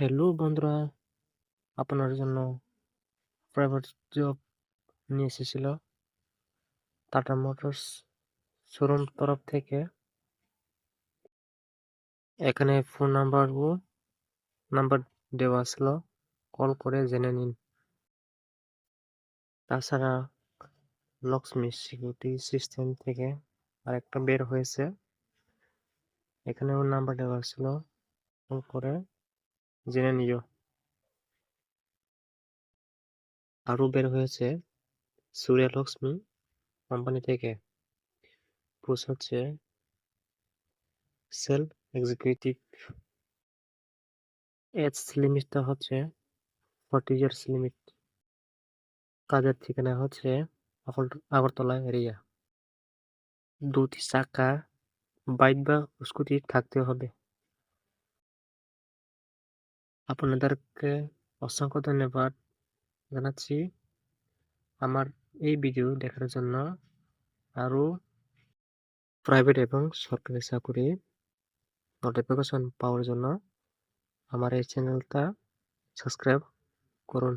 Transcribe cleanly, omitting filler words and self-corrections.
Hello বন্ধুরা, আপনার জন্য প্রাইভেট জব নিয়ে এসেছিল টাটা মোটরস শোরুম তরফ থেকে। এখানে ফোন নাম্বার দেওয়া ছিল, কল করে জেনে নিন। তাছাড়া লক্সমি সিকিউরিটি সিস্টেম থেকে আরেকটা বের হয়েছে, এখানেও নাম্বার দেওয়া ছিল, কল করে জেনে নিও। আরও বের হয়েছে সূর্যা লক্সমি কোম্পানি থেকে, পোস্ট হচ্ছে সেল এক্সিকিউটিভ। এজ লিমিটটা হচ্ছে 40 ইয়ার্স লিমিট। কাজের ঠিকানা হচ্ছে আগরতলা এরিয়া। 2টি চাকা বাইক বা স্কুটি থাকতে হবে। আপনাদেরকে অসংখ্য ধন্যবাদ জানাচ্ছি আমার এই ভিডিও দেখার জন্য। আরও প্রাইভেট এবং সরকারি চাকরি নোটিফিকেশন পাওয়ার জন্য আমার এই চ্যানেলটা সাবস্ক্রাইব করুন।